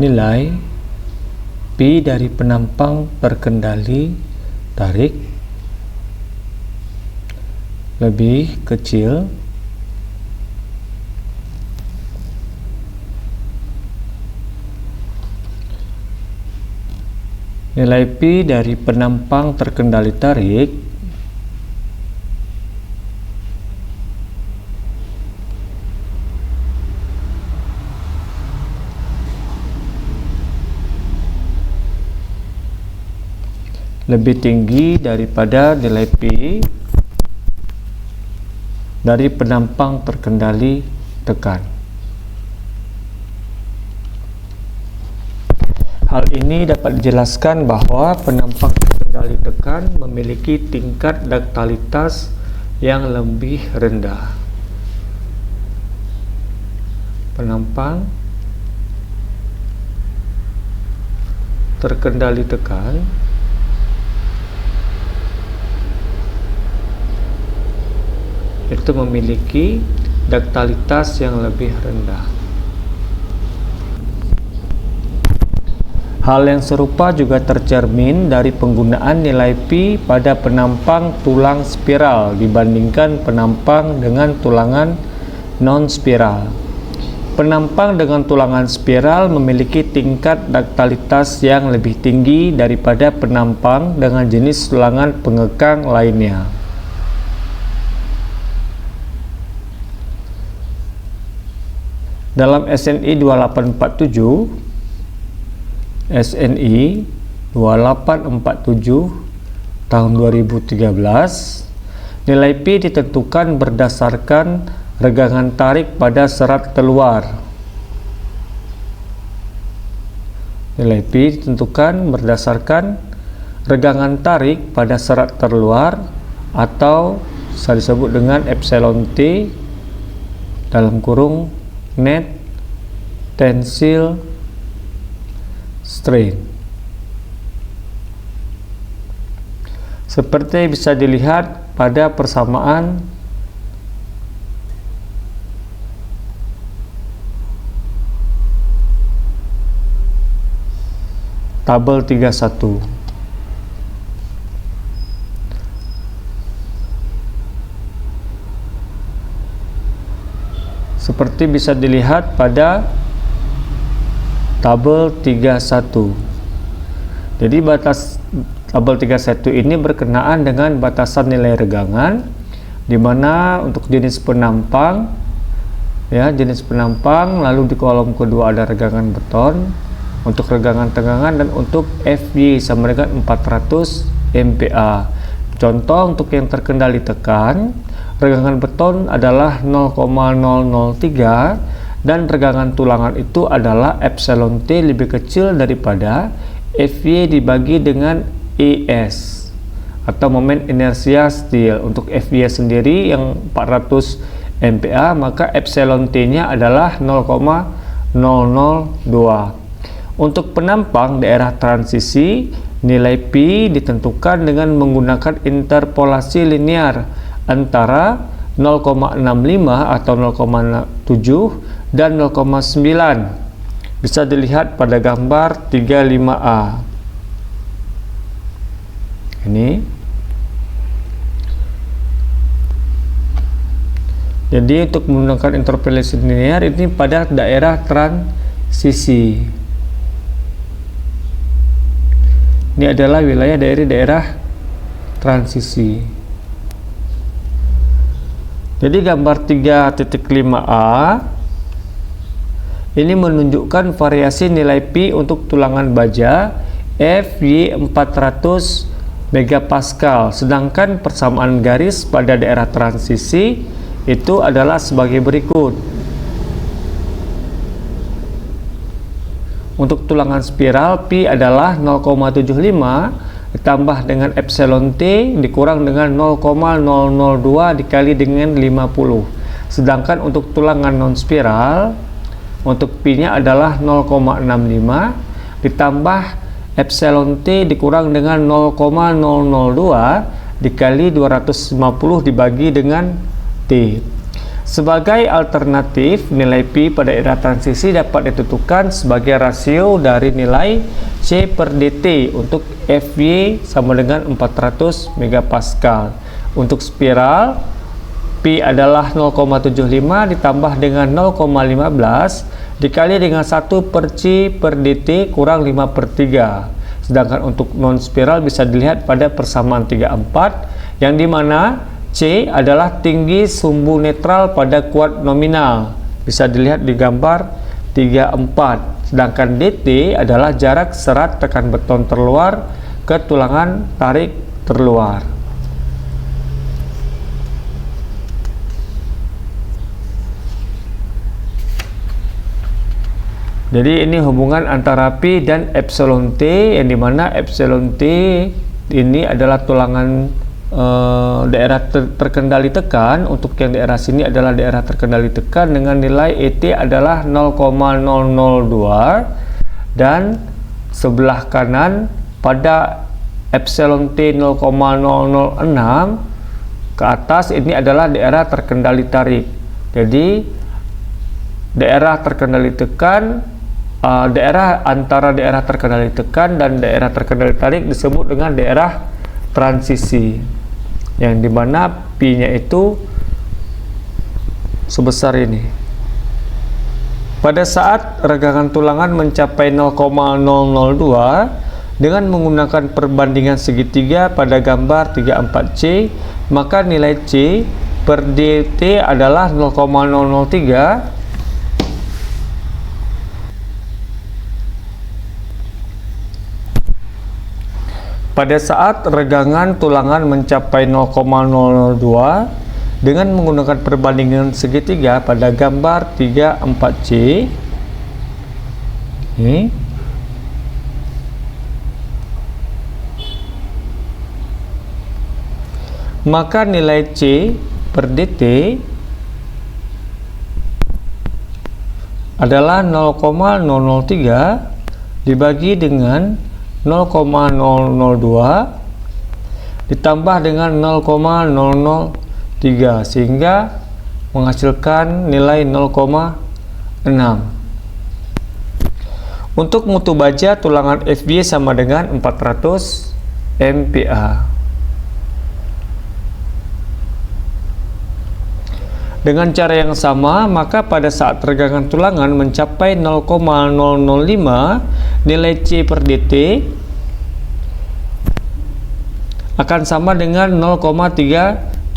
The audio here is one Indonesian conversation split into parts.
nilai pi dari penampang terkendali tarik lebih kecil nilai pi dari penampang terkendali tarik lebih tinggi daripada nilai pi dari penampang terkendali tekan. Hal ini dapat dijelaskan bahwa penampang terkendali tekan memiliki tingkat daktalitas yang lebih rendah. Penampang terkendali tekan itu memiliki daktalitas yang lebih rendah. Hal yang serupa juga tercermin dari penggunaan nilai pi pada penampang tulang spiral dibandingkan penampang dengan tulangan non-spiral. Penampang dengan tulangan spiral memiliki tingkat daktalitas yang lebih tinggi daripada penampang dengan jenis tulangan pengekang lainnya. Dalam SNI 2847 tahun 2013, nilai pi ditentukan berdasarkan regangan tarik pada serat terluar. Nilai pi ditentukan berdasarkan regangan tarik pada serat terluar atau bisa disebut dengan epsilon T dalam kurung net tensile strain. Seperti bisa dilihat pada persamaan tabel 31. Seperti bisa dilihat pada tabel 31. Jadi batas tabel 31 ini berkenaan dengan batasan nilai regangan, di mana untuk jenis penampang jenis penampang, lalu di kolom kedua ada regangan beton, untuk regangan tegangan, dan untuk FY sama dengan 400 MPa. Contoh untuk yang terkendali tekan, regangan beton adalah 0,003 dan regangan tulangan itu adalah epsilon T lebih kecil daripada Fy dibagi dengan Es atau momen inersia steel. Untuk Fy sendiri yang 400 MPa, maka epsilon T nya adalah 0,002. Untuk penampang daerah transisi, nilai pi ditentukan dengan menggunakan interpolasi linear antara 0,65 atau 0,7 dan 0,9. Bisa dilihat pada gambar 35A. Ini. Jadi untuk menggunakan interpolasi linear ini pada daerah transisi. Ini adalah wilayah dari daerah transisi. Jadi gambar 3.5a ini menunjukkan variasi nilai pi untuk tulangan baja Fy 400 megapascal, sedangkan persamaan garis pada daerah transisi itu adalah sebagai berikut. Untuk tulangan spiral, pi adalah 0,75 ditambah dengan epsilon T dikurang dengan 0,002 dikali dengan 50. Sedangkan untuk tulangan non spiral, untuk pi nya adalah 0,65 ditambah epsilon T dikurang dengan 0,002 dikali 250 dibagi dengan T. Sebagai alternatif, nilai Pi pada era transisi dapat ditentukan sebagai rasio dari nilai C per dt untuk Fy sama dengan 400 megapascal. Untuk spiral, Pi adalah 0,75 ditambah dengan 0,15 dikali dengan 1 per C per dt kurang 5 per 3. Sedangkan untuk non-spiral bisa dilihat pada persamaan 34, yang dimana C adalah tinggi sumbu netral pada kuart nominal, bisa dilihat di gambar 34. Sedangkan dt adalah jarak serat tekan beton terluar ke tulangan tarik terluar. Jadi ini hubungan antara Pi dan epsilon T, yang dimana epsilon T ini adalah tulangan daerah terkendali tekan. Untuk yang daerah sini adalah daerah terkendali tekan dengan nilai ET adalah 0,002, dan sebelah kanan pada epsilon T 0,006 ke atas ini adalah daerah terkendali tarik. Jadi daerah terkendali tekan, daerah antara daerah terkendali tekan dan daerah terkendali tarik disebut dengan daerah transisi, yang dimana Pi nya itu sebesar ini. Pada saat regangan tulangan mencapai 0,002 dengan menggunakan perbandingan segitiga pada gambar 34C, maka nilai C per dt adalah 0,003. Pada saat regangan tulangan mencapai 0,002 dengan menggunakan perbandingan segitiga pada gambar 34C, maka nilai C per dt adalah 0,003 dibagi dengan 0,002 ditambah dengan 0,003 sehingga menghasilkan nilai 0,6. Untuk mutu baja tulangan Fy sama dengan 400 MPa. Dengan cara yang sama, maka pada saat regangan tulangan mencapai 0,005, nilai C per dt akan sama dengan 0,375.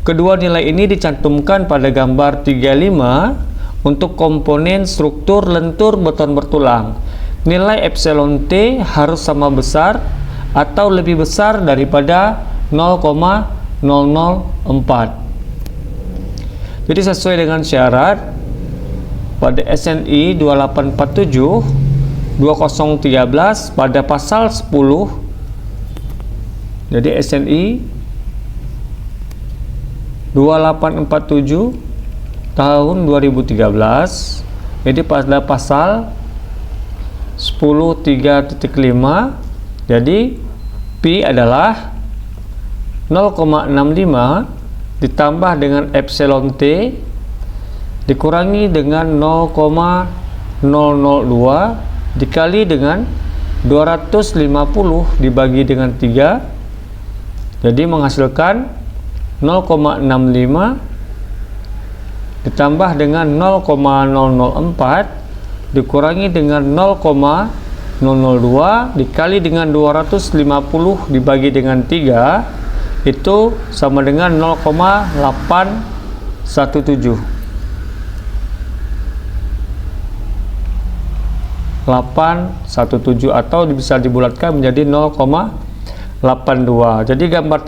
Kedua nilai ini dicantumkan pada gambar 35 untuk komponen struktur lentur beton bertulang. Nilai epsilon T harus sama besar atau lebih besar daripada 0,004. Jadi sesuai dengan syarat pada SNI 2847 2013 pada pasal 10, jadi SNI 2847 tahun 2013, jadi pada pasal 10.3.5, jadi Pi adalah 0,65 ditambah dengan epsilon T dikurangi dengan 0,002 dikali dengan 250 dibagi dengan 3, jadi menghasilkan 0,65 ditambah dengan 0,004 dikurangi dengan 0,002 dikali dengan 250 dibagi dengan 3, itu sama dengan 0,817 atau bisa dibulatkan menjadi 0,82. Jadi gambar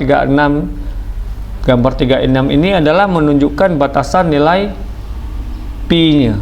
36 ini adalah menunjukkan batasan nilai Pi nya.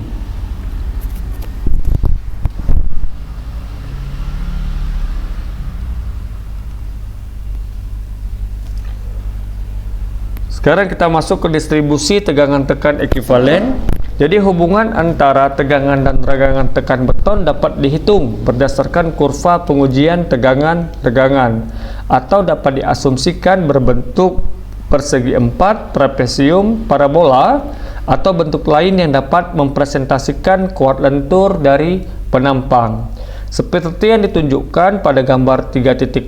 Sekarang kita masuk ke distribusi tegangan tekan ekuivalen. Jadi hubungan antara tegangan dan regangan tekan beton dapat dihitung berdasarkan kurva pengujian tegangan-regangan atau dapat diasumsikan berbentuk persegi empat, trapesium, parabola, atau bentuk lain yang dapat mempresentasikan kuat lentur dari penampang. Seperti yang ditunjukkan pada gambar 3.7,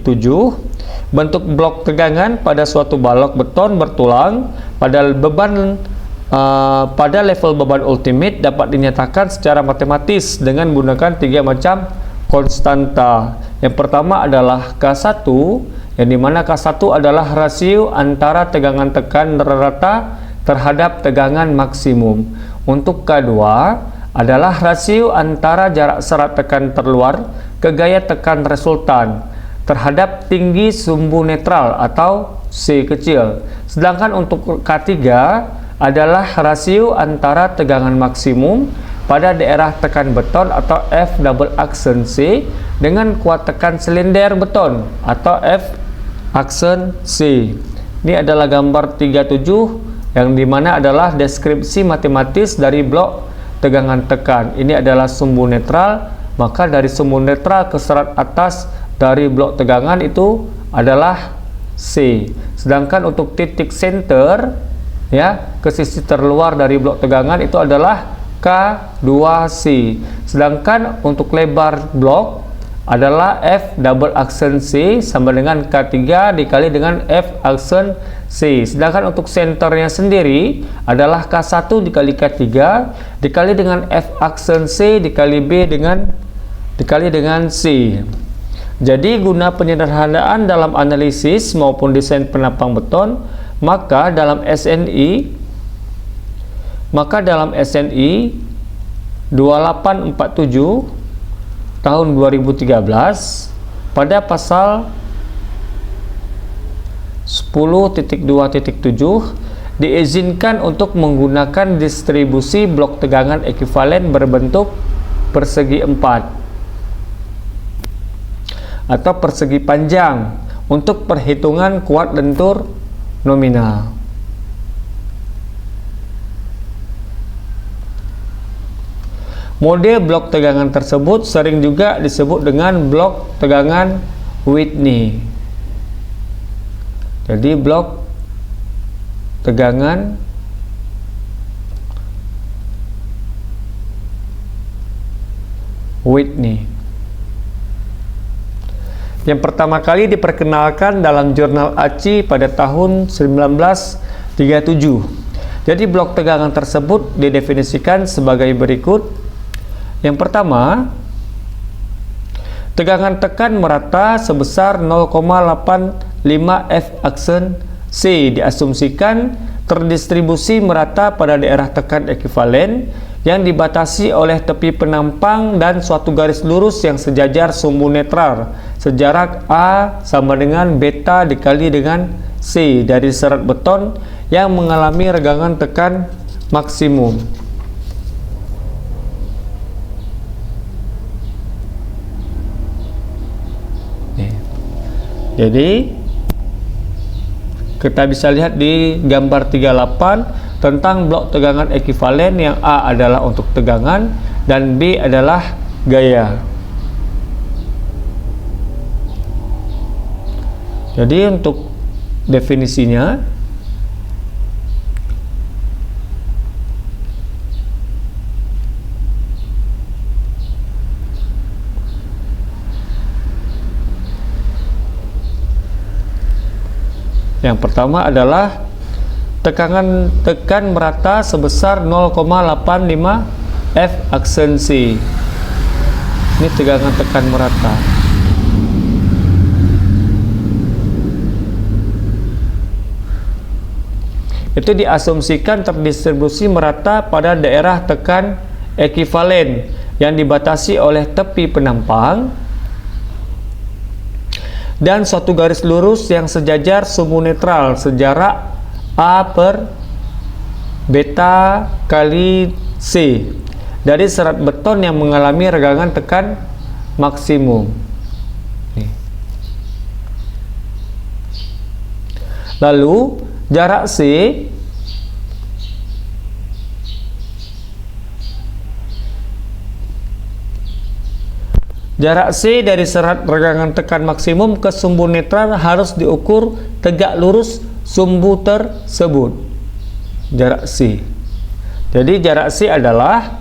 bentuk blok tegangan pada suatu balok beton bertulang pada level beban ultimate dapat dinyatakan secara matematis dengan menggunakan 3 macam konstanta. Yang pertama adalah K1, yang dimana K1 adalah rasio antara tegangan tekan rata terhadap tegangan maksimum. Untuk K2 adalah rasio antara jarak serat tekan terluar ke gaya tekan resultan terhadap tinggi sumbu netral atau C kecil. Sedangkan untuk K3 adalah rasio antara tegangan maksimum pada daerah tekan beton atau F double aksen C dengan kuat tekan silinder beton atau F aksen C. Ini adalah gambar 37 yang dimana adalah deskripsi matematis dari blok tegangan tekan. Ini adalah sumbu netral, maka dari sumbu netral ke serat atas dari blok tegangan itu adalah C. Sedangkan untuk titik center, ya, ke sisi terluar dari blok tegangan itu adalah K2C. Sedangkan untuk lebar blok adalah F double aksen C sama dengan K3 dikali dengan F aksen C. Sedangkan untuk senternya sendiri adalah K1 dikali K3 dikali dengan F aksen C dikali B dikali dengan C. Jadi guna penyederhanaan dalam analisis maupun desain penampang beton, maka dalam SNI 2847 tahun 2013 pada pasal 10.2.7 diizinkan untuk menggunakan distribusi blok tegangan ekuivalen berbentuk persegi 4 atau persegi panjang untuk perhitungan kuat lentur nominal. Model blok tegangan tersebut sering juga disebut dengan blok tegangan Whitney. Jadi blok tegangan Whitney yang pertama kali diperkenalkan dalam jurnal ACI pada tahun 1937. Jadi blok tegangan tersebut didefinisikan sebagai berikut. Yang pertama, tegangan tekan merata sebesar 0,85 F aksen C diasumsikan terdistribusi merata pada daerah tekan ekuivalen yang dibatasi oleh tepi penampang dan suatu garis lurus yang sejajar sumbu netral sejarak A sama dengan beta dikali dengan C dari serat beton yang mengalami regangan tekan maksimum. Jadi kita bisa lihat di gambar 38 tentang blok tegangan ekuivalen yang A adalah untuk tegangan dan B adalah gaya. Jadi untuk definisinya, yang pertama adalah tekan merata sebesar 0,85 F aksen C. Ini tegangan tekan merata. Itu diasumsikan terdistribusi merata pada daerah tekan ekuivalen yang dibatasi oleh tepi penampang dan suatu garis lurus yang sejajar sumbu netral sejarak A per beta kali C dari serat beton yang mengalami regangan tekan maksimum. Lalu jarak C dari serat regangan tekan maksimum ke sumbu netral harus diukur tegak lurus sumbu tersebut. Jarak C. Jadi jarak C adalah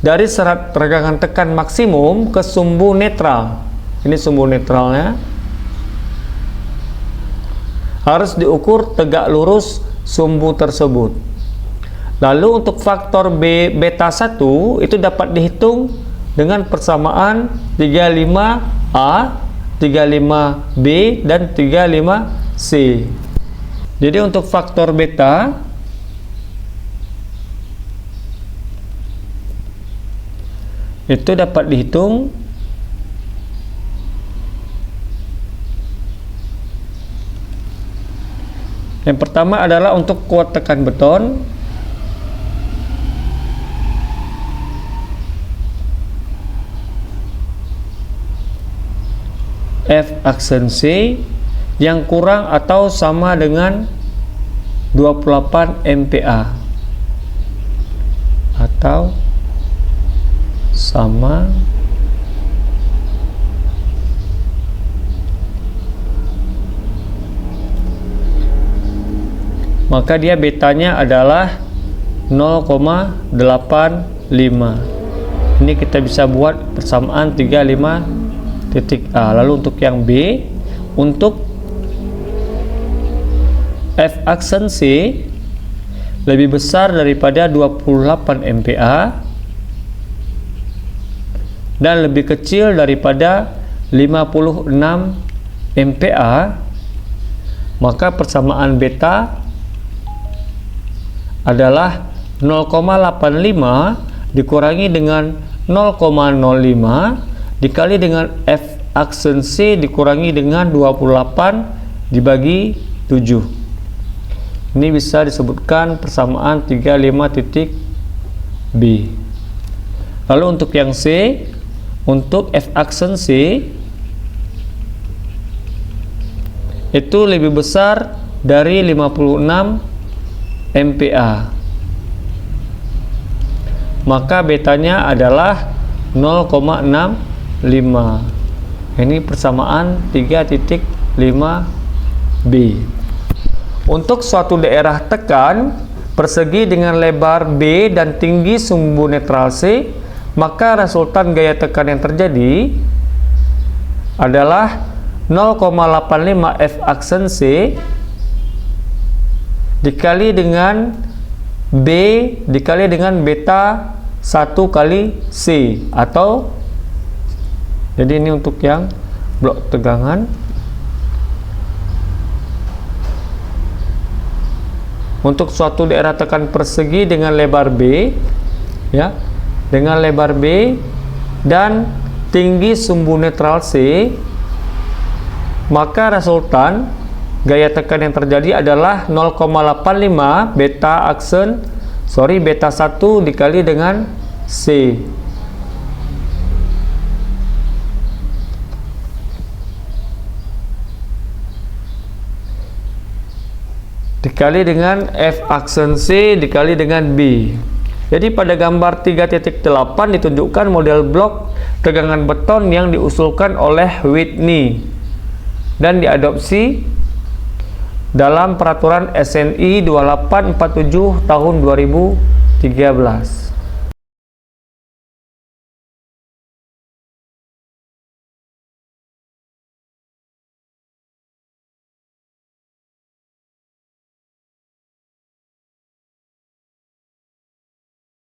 dari serat regangan tekan maksimum ke sumbu netral. Ini sumbu netralnya. Harus diukur tegak lurus sumbu tersebut. Lalu untuk faktor beta 1 itu dapat dihitung dengan persamaan 35A, 35B, dan 35C. Jadi untuk faktor beta itu dapat dihitung yang pertama adalah untuk kuat tekan beton. F aksen C yang kurang atau sama dengan 28 MPa atau sama maka dia betanya adalah 0,85. Ini kita bisa buat persamaan 35.A. Lalu untuk yang B, untuk F aksen C lebih besar daripada 28 MPa dan lebih kecil daripada 56 MPa, maka persamaan beta adalah 0,85 dikurangi dengan 0,05 dikali dengan F aksen C dikurangi dengan 28 dibagi 7. Ini bisa disebutkan persamaan 35.B. Lalu untuk yang C, untuk F aksen C itu lebih besar dari 56 MPa, maka betanya adalah 0,65. Ini persamaan 3.5B. Untuk suatu daerah tekan persegi dengan lebar B dan tinggi sumbu netral C, maka resultan gaya tekan yang terjadi adalah 0,85 F aksen C dikali dengan B dikali dengan beta 1 kali C, atau jadi ini untuk yang blok tegangan. Untuk suatu daerah tekan persegi dengan lebar B, ya, dengan lebar B dan tinggi sumbu netral C, maka resultan gaya tekan yang terjadi adalah 0,85 beta 1 dikali dengan C. Dikali dengan F aksen C dikali dengan B. Jadi pada gambar 3.8 ditunjukkan model blok tegangan beton yang diusulkan oleh Whitney dan diadopsi dalam peraturan SNI 2847 tahun 2013.